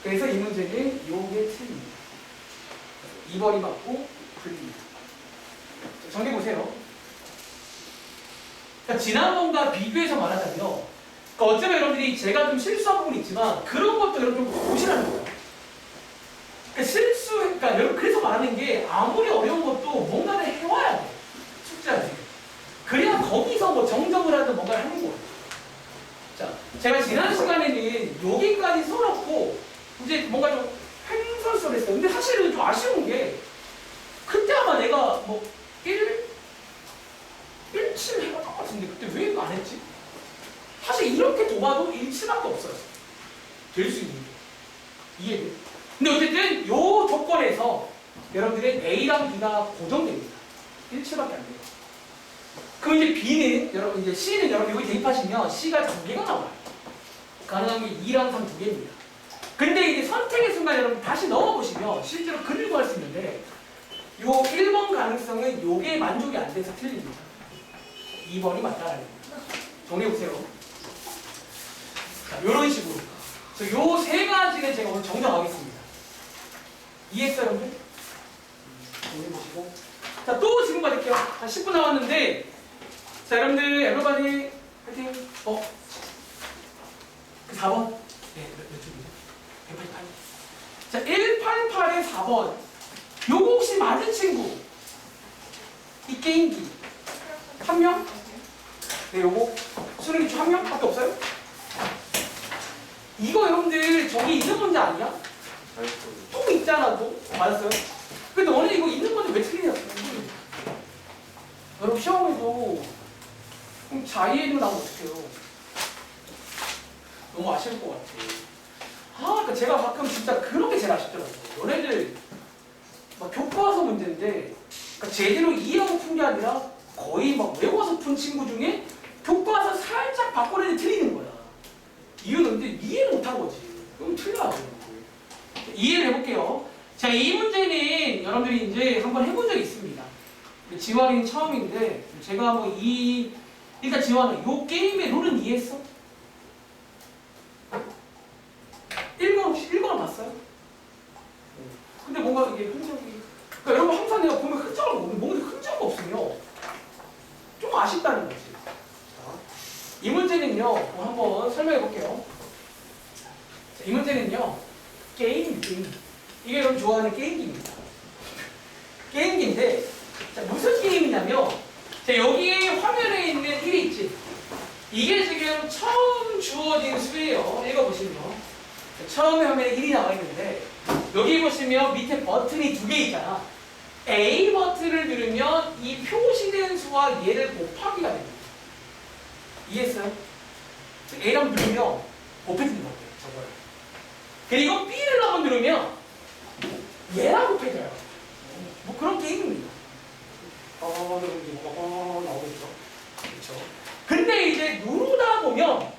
S1: 그래서 이 문제는 요게 틀립니다. 2번이 맞고 풀립니다. 정리해보세요. 지난번과 비교해서 말하자면 그러니까 어쩌면 여러분들이 제가 좀 실수한 부분이 있지만 그런 것도 여러분 좀 보시라는 거예요. 그러니까 그러니까 여러분 그래서 말하는 게 아무리 어려운 것도 뭔가를 해와야 돼. 숙제할 때. 그래야 거기서 뭐 정정을 하든 뭔가를 하는 거예요. 자, 제가 지난 시간에는 여기까지 써놓고 이제 뭔가 좀 횡설설했어요. 근데 사실은 좀 아쉬운 게 그때 아마 내가 뭐 1.7 해봤던 것 같은데 그때 왜 안 했지? 사실 이렇게 도봐도 1.7밖에 없어요. 될 수 있는 게. 이해돼? 근데 어쨌든 이 조건에서 여러분들의 A랑 B가 고정됩니다. 1.7밖에 안 돼요. 그럼 이제 B는 여러분 이제 C는 여러분 여기 대입하시면 C가 2개가 나와요. 가능한 게 2랑 3 2개입니다. 근데 이제 선택의 순간 여러분 다시 넣어보시면 실제로 그를 구할 수 있는데 요 1번 가능성은 요게 만족이 안 돼서 틀립니다. 2번이 맞다라는 겁니다. 정리해보세요. 자, 요런 식으로. 요 세 가지는 제가 오늘 정정하겠습니다. 이해했어요, 여러분들? 정리해보시고. 자, 또 지금 받을게요. 한 10분 남았는데, 자, 여러분들, 에브리바디, 화이팅! 그 4번? 네, 몇 쪽이죠? 188. 자, 188의 4번. 요거 혹시 맞은 친구? 이 게임기. 한 명? 네, 요거. 수능이 한 명밖에 없어요? 이거 여러분들 저기 있는 문제 아니야? 또 있잖아, 또. 맞았어요? 근데 오늘 이거 있는 건데 왜 틀리냐고. 여러분 시험에도 그럼 자의에도 나오면 어떡해요? 너무 아쉬울 것 같아. 그러니까 제가 가끔 진짜 그런 게 제일 아쉽더라고요. 너네들 막 교과서 문제인데 그러니까 제대로 이해하고 푼 게 아니라 거의 막 외워서 푼 친구 중에 교과서 살짝 바꿔내는 틀리는 거야. 이유는 근데 이해를 못한 거지. 그럼 틀려요. 이해를 해볼게요. 자, 이 문제는 여러분들이 이제 한번 해본 적이 있습니다. 지환이는 처음인데 제가 한번 일단 지환아, 요 게임의 룰은 이해했어? 1권 혹시 1권을 봤어요? 근데 뭔가 이게 흔적이 그러니까 여러분 항상 내가 보면 흔적을 뭔가 흔적이 없으면 좀 아쉽다는 거지. 자, 이 문제는요 한번 설명해 볼게요. 자, 이 문제는요 게임 이게 여러분 좋아하는 게임기입니다. 게임기인데 자, 무슨 게임이냐면 자, 여기에 화면에 있는 1이 있지. 이게 지금 처음 주어진 수예요. 읽어보시면 처음에 화면에 1이 나와 있는데 여기 보시면 밑에 버튼이 2개 있잖아. A 버튼을 누르면 이 표시된 수와 얘를 곱하기가 됩니다. 이해했어요? A를 누르면 곱해지는 거예요. 저거를. 그리고 B를 한번 누르면 얘랑 곱해져요. 뭐 그런 게임입니다. 나오겠죠. 그렇죠. 근데 이제 누르다 보면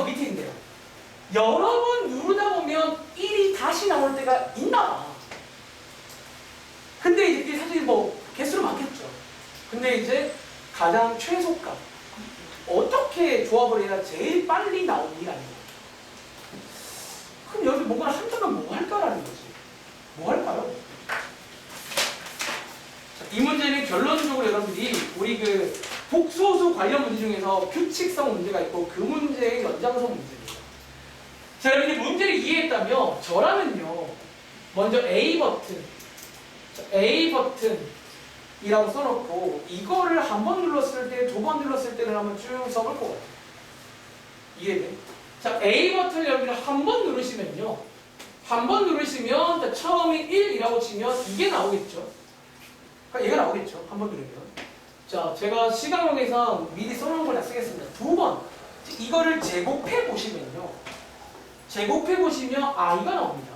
S1: 밑에 있네요. 여러 번 누르다 보면 1이 다시 나올 때가 있나 봐. 근데 이제 사실 뭐 개수는 많겠죠. 근데 이제 가장 최소값 어떻게 조합을 해야 제일 빨리 나오니라는 거예요. 그럼 여기 뭔가 한다면 뭐 할까라는 거지. 뭐 할까요? 자, 이 문제는 결론적으로 여러분들이 우리 그 복소수 관련 문제 중에서 규칙성 문제가 있고 그 문제의 연장선 문제입니다. 자, 여러분들이 문제를 이해했다면 저라면요 먼저 A 버튼이라고 써놓고 이거를 한 번 눌렀을 때, 두 번 눌렀을 때를 한번 쭉 써볼 것 같아요. 이해돼? 자, A 버튼을 여러분들 한 번 누르시면요. 한 번 누르시면 자, 처음에 1이라고 치면 이게 나오겠죠. 그러니까 얘가 나오겠죠. 한 번 누르면. 자, 제가 시간용에서 미리 써놓은 걸 다 쓰겠습니다. 두 번. 이거를 제곱해 보시면요. 제곱해 보시면 I가 나옵니다.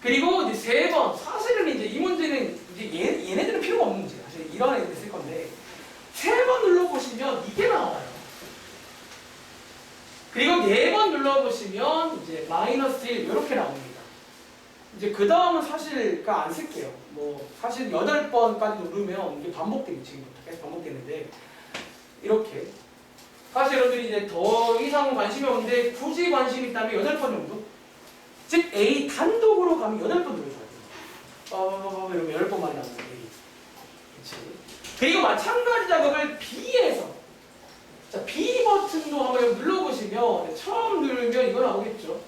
S1: 그리고 이제 세 번. 사실은 이제 이 문제는 이제 얘네들은 필요가 없는 문제예요. 사실 이런 애들 쓸 건데 세 번 눌러보시면 이게 나와요. 그리고 네 번 눌러보시면 이제 마이너스 1 이렇게 나옵니다. 이제 그 다음은 사실 안 쓸게요. 뭐 사실 8번까지 누르면 이게 반복되고 지금부터 계속 반복되는데 이렇게 사실 여러분들이 이제 더 이상 관심이 없는데 굳이 관심이 있다면 8번 정도? 즉 A 단독으로 가면 8번 눌러줘야 돼요. 이러면 10번 만이 나오는 A. 그치? 그리고 마찬가지 작업을 B에서 자, B 버튼도 한번 눌러보시면 처음 누르면 이거 나오겠죠.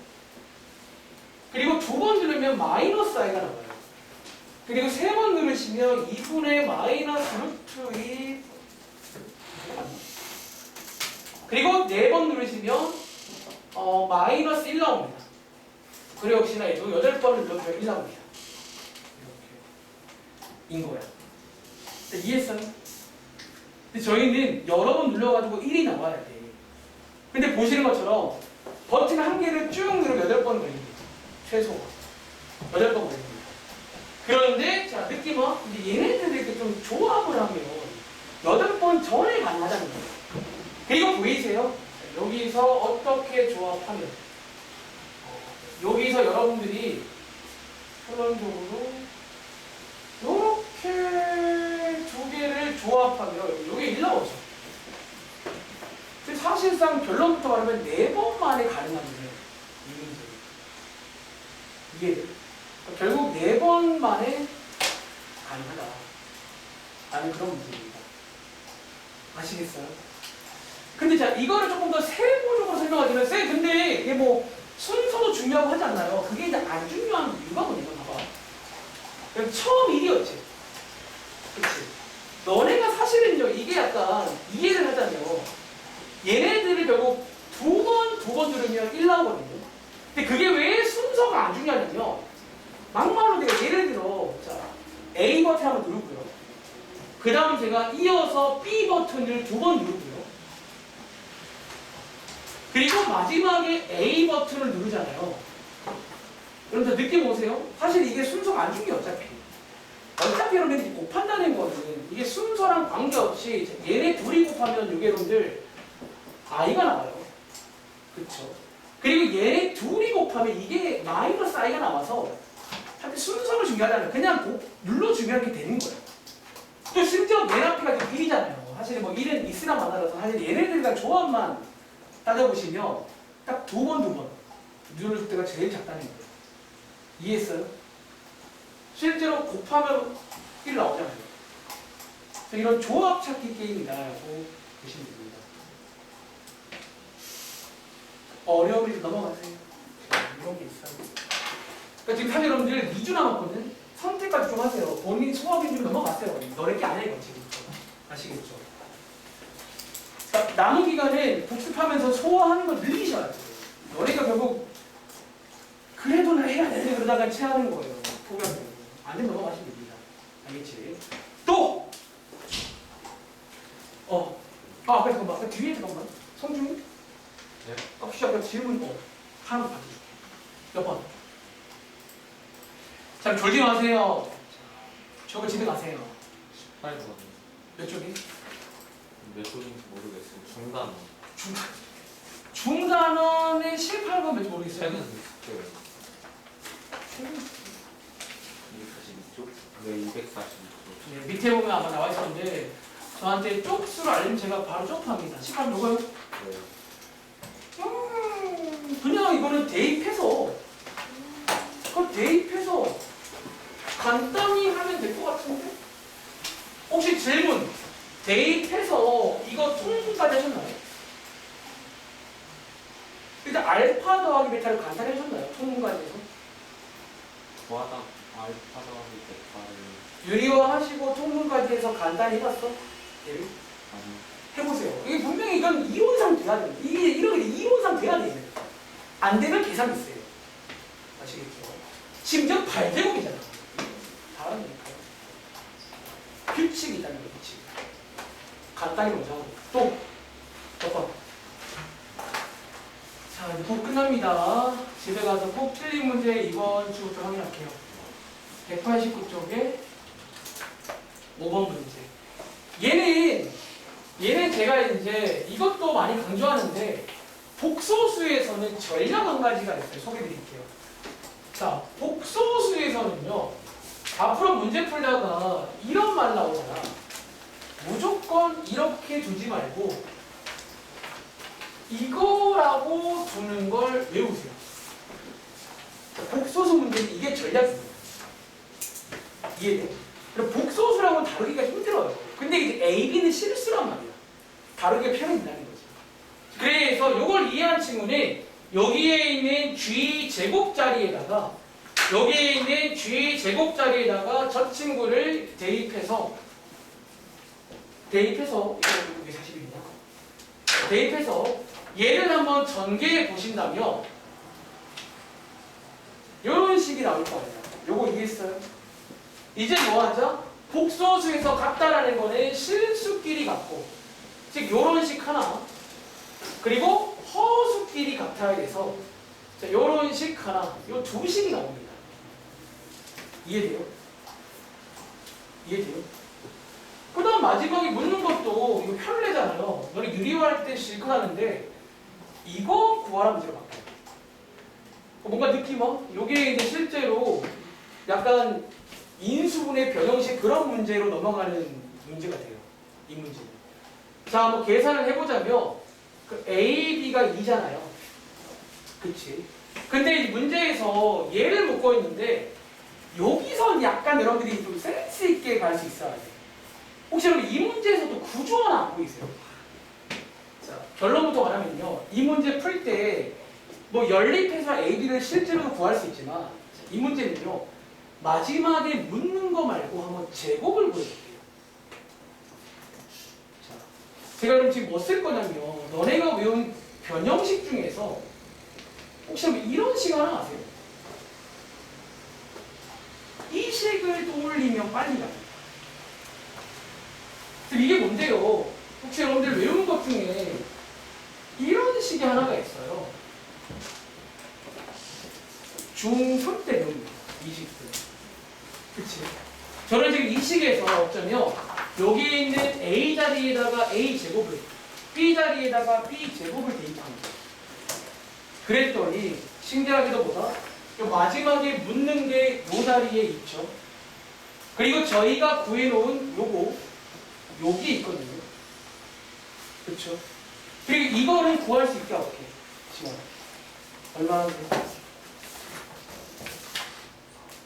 S1: 그리고 두 번 누르면 마이너스 i가 나와요. 그리고 세 번 누르시면 2분의 마이너스 루트 2. 그리고 네 번 누르시면 마이너스 1 나옵니다. 그리고 역시나 얘도 8번 눌러주면 1 나옵니다. 이렇게 인 거야. 이해했어요? 근데 저희는 여러 번 눌러가지고 1이 나와야 돼. 근데 보시는 것처럼 버튼 한 개를 쭉 누르면 8번 걸립니다. 최소 8번 걸립니다. 그런데 자 느낌은 이제 얘네들이 이렇게 좀 조합을 하면 8번 전에 가능하다는 거예요. 그리고 보이세요? 여기서 어떻게 조합하면 여기서 여러분들이 표면적으로 이렇게 두 개를 조합하면 여기 1 나오죠. 근데 사실상 결론부터 말하면 4번 만에 가능합니다. 이 문제. 이해돼요? 결국 4번 만에 가능하다. 라는 그런 문제입니다. 아시겠어요? 근데 자, 이거를 조금 더 세부적으로 설명하자면, 근데 이게 뭐 순서도 중요하고 하지 않나요? 그게 이제 안 중요한 이유가 뭐냐면, 봐봐. 처음 1이었지. 그치? 너네가 사실은요, 이게 약간 이해를 하자면, 얘네들이 결국 두 번 누르면 1 나오거든요. 근데 그게 왜 순서가 안 중요하냐면, 막말로 내가 예를 들어, 자, A 버튼 한번 누르고요. 그 다음 제가 이어서 B 버튼을 2번 누르고요. 그리고 마지막에 A 버튼을 누르잖아요. 여러분들 느낌 오세요? 사실 이게 순서가 안 중요해, 어차피. 어차피 여러분들이 곱한다는 거는 이게 순서랑 관계없이 얘네 둘이 곱하면 이게 여러분들 i가 나와요. 그쵸? 그리고 얘네 둘이 곱하면 이게 마이너스 i가 나와서 사실 순서로 중요하다면 그냥 눌러주면 이렇게 되는 거예요. 또 심지어 맨 앞에가 1이잖아요. 사실 뭐 1은 있으나 마나라서 사실 얘네들과 조합만 따져보시면 딱 2번 누를 때가 제일 작다는 거예요. 이해했어요? 실제로 곱하면 1 나오잖아요. 그래서 이런 조합 찾기 게임이다라고 보시면 됩니다. 어려움이 넘어가세요. 이런 게 있어요. 그러니까 지금 사실 여러분들 2주 남았거든. 선택까지 좀 하세요. 본인 소화기 좀 넘어갔어요. 너네 게 아니에요, 지금. 아시겠죠? 그러니까 남은 기간에 복습하면서 소화하는 걸 늘리셔야 돼요. 너네가 결국 그래도 나 해야 돼 그러다가 체하는 거예요. 포기하고 안 되면 넘어가시면 됩니다. 알겠지? 또! 아까 잠깐만. 아까 뒤에 잠깐만. 성준이?
S2: 네?
S1: 혹시 아까 질문 하나 받아줄게. 몇 번? 자, 졸지 마세요. 저거 집에 가세요.
S2: 18번.
S1: 몇 쪽이?
S2: 몇 쪽인지 모르겠어요. 중단.
S1: 중단원의 18번 몇지 모르겠어요.
S2: 최근 20쪽. 242쪽? 네, 242쪽.
S1: 네, 밑에 보면 아마 나와 있었는데 저한테 쪽수를 알리면 제가 바로 쪽합니다. 18번 요거요?
S2: 네.
S1: 그냥 이거는 대입해서 그걸 대입해서 간단히 하면 될 것 같은데? 혹시 질문 대입해서 이거 통분까지 하셨나요? 일단 알파 더하기 베타를 간단히 하셨나요? 통분까지 해서?
S2: 구하다 알파 더하기 베타를
S1: 유리화 하시고 통분까지 해서 간단히 해봤어? 얘를?
S2: 아니
S1: 해보세요. 이게 분명히 이건 이론상 돼야 돼요. 이게 이렇게 이론상 돼야 돼요. 안 되면 계산이 있어요. 아시겠죠? 심지어 발제곱이잖아. 다르니까. 규칙이 있다는 거예요, 규칙. 간단히 먼저 하고. 또, 몇 번? 자, 이제 곧 끝납니다. 집에 가서 꼭 틀린 문제 이번 주부터 확인할게요. 189쪽에 5번 문제. 얘는 제가 이제 이것도 많이 강조하는데 복소수에서는 전략 한 가지가 있어요. 소개드릴게요. 자, 복소수에서는요. 앞으로 문제 풀다가 이런 말 나오잖아. 무조건 이렇게 두지 말고 이거라고 두는 걸 외우세요. 복소수 문제는 이게 전략입니다. 이해돼요? 그럼 복소수랑은 다루기가 힘들어요. 근데 이제 A, B는 실수란 말이야. 다르게 표현된다는 거지. 그래서 요걸 이해한 친구는 여기에 있는 g 제곱 자리에다가 여기에 있는 g 제곱 자리에다가 저 친구를 대입해서 이게 40입니다. 대입해서 얘를 한번 전개해 보신다면 이런 식이 나올 거 아니에요. 요거 이해했어요? 이제 뭐 하죠? 복소수에서 같다라는 거는 실수끼리 같고, 즉 요런 식 하나, 그리고 허수끼리 같아야 돼서 자, 요런 식 하나, 요 두 식이 나옵니다. 이해돼요? 이해돼요? 그 다음 마지막에 묻는 것도 이거 편례잖아요. 너네 유리화할 때 실컷 하는데 이거 구하라 문제로 바뀌어요. 뭔가 느낌 와? 요게 이제 실제로 약간 인수분해 변형식 그런 문제로 넘어가는 문제가 돼요. 이 문제는. 자, 한번 계산을 해보자면 그 A, B가 2잖아요. 그치? 근데 이 문제에서 얘를 묶고 있는데 여기선 약간 여러분들이 좀 센스 있게 갈 수 있어야 돼요. 혹시 여러분 이 문제에서도 구조 하나 안 보이세요? 자, 결론부터 말하면요. 이 문제 풀 때 뭐 연립해서 AB를 실제로도 구할 수 있지만 이 문제는요. 마지막에 묻는 거 말고 한번 제곱을 보여줄게요. 자, 제가 그럼 지금 뭐 쓸 거냐면 너네가 외운 변형식 중에서 혹시 한번 이런 식 하나 아세요? 이 식을 떠올리면 빨리 가요. 이게 뭔데요? 혹시 여러분들 외운 것 중에 이런 식이 하나가 있어요. 중3 때 배웁니다. 이 식들. 그치? 저는 지금 이 식에서 어쩌면 여기에 있는 A 자리에다가 A 제곱을 B 자리에다가 B 제곱을 대입합니다. 그랬더니 신기하게도 보다 요 마지막에 묻는 게 요 자리에 있죠. 그리고 저희가 구해놓은 요거 여기 있거든요. 그렇죠? 그리고 이거는 구할 수 있게 어떻게? 지금 얼마나 돼?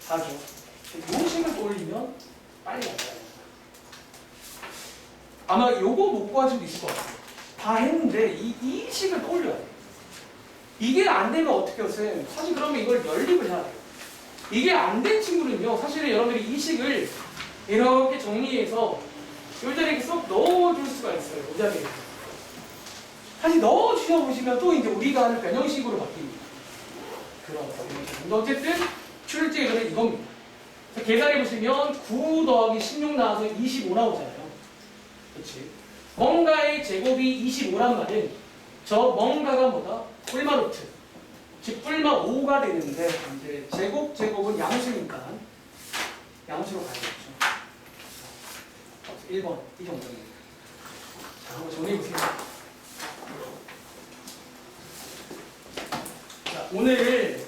S1: 4죠. 요 식을 올리면 빨리 갈까요? 아마 요거 못 구할 수도 있을 것 같아요. 다 했는데 이 식을 떠올려야 돼요. 이게 안 되면 어떻게 하세요? 사실 그러면 이걸 연립을 해야 돼요. 이게 안 된 친구는요. 사실은 여러분들이 이 식을 이렇게 정리해서 요 자리에 쏙 넣어줄 수가 있어요. 이 자리에. 사실 넣어주셔 보시면 또 이제 우리가 하는 변형식으로 바뀝니다. 그런 근데 어쨌든 출제 예제는 이겁니다. 계산해 보시면 9 더하기 16 나와서 25 나오잖아요. 그렇지? 뭔가의 제곱이 25란 말은 저 뭔가가 뭐다? 뿔마 루트. 즉 뿔마 5가 되는데 이제 제곱은 양수니까 양수로 가야겠죠. 1번 이 정도입니다. 자, 한번 정리해 보세요. 자, 오늘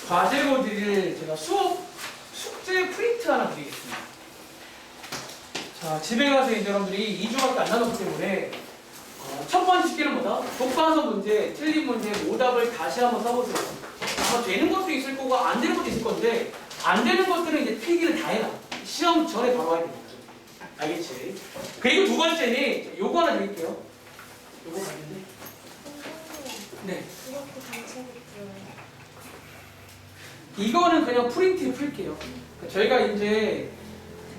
S1: 과제로 드릴 제가 숙제 프린트 하나 드리겠습니다. 자, 집에 가서 이제 여러분들이 2주밖에 안 남았기 때문에 첫 번째 숙제는 뭐다? 교과서 문제, 틀린 문제, 오답을 다시 한번 써보세요. 아마 되는 것도 있을 거고 안 되는 것도 있을 건데 안 되는 것들은 이제 필기를 다 해놔. 시험 전에 바로 해야 됩니다. 알겠지? 그리고 두 번째는 요거 하나 드릴게요. 요거 봤는데? 네. 이거는 그냥 프린트에 풀게요. 저희가 이제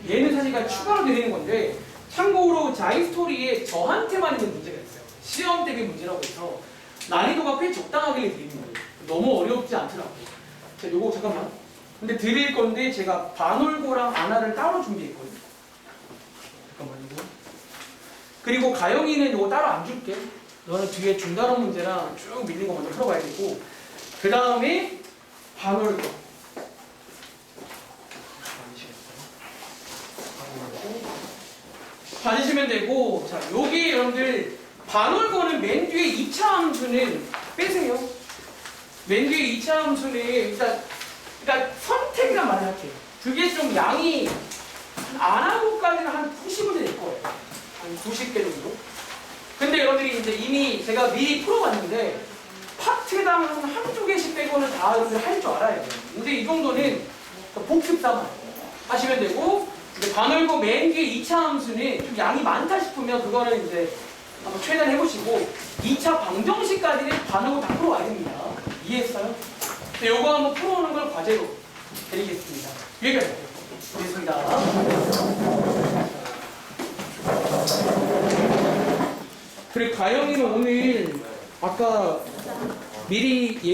S1: 얘는 사실 그냥 추가로 드리는 건데 참고로 자이스토리에 저한테만 있는 문제가 있어요. 시험 대비 문제라고 해서 난이도가 꽤 적당하게 드리는 거예요. 너무 어렵지 않더라고요. 자, 요거 잠깐만. 근데 드릴 건데 제가 반올고랑 안화를 따로 준비했거든요. 잠깐만 이거. 그리고 가영이는 요거 따로 안 줄게. 너는 뒤에 중단원 문제랑 쭉 밀린 거 먼저 풀어봐야 되고 그 다음에 반올고. 봐주시면 되고, 자, 여기 여러분들 반올고는 맨 뒤에 2차 함수는 빼세요. 맨 뒤에 2차 함수는 일단 선택이란 말을 할게요. 그게 좀 양이 안 하고까지는 한 90은 될 거예요. 한 90개 정도. 근데 여러분들이 이제 이미 제가 미리 풀어봤는데 파트당 한두 개씩 빼고는 다 여러분들 할 줄 알아요. 근데 이 정도는 복습 삼아 하시면 되고, 반올고 맨 뒤에 2차 함수는 좀 양이 많다 싶으면 그거는 이제 한번 최대한 해보시고 2차 방정식까지는 반응을 다 풀어와야 됩니다. 이해했어요? 요거 한번 풀어오는 걸 과제로 드리겠습니다. 여기까지 됐습니다. 그리고 가영이는 오늘 아까 미리 얘기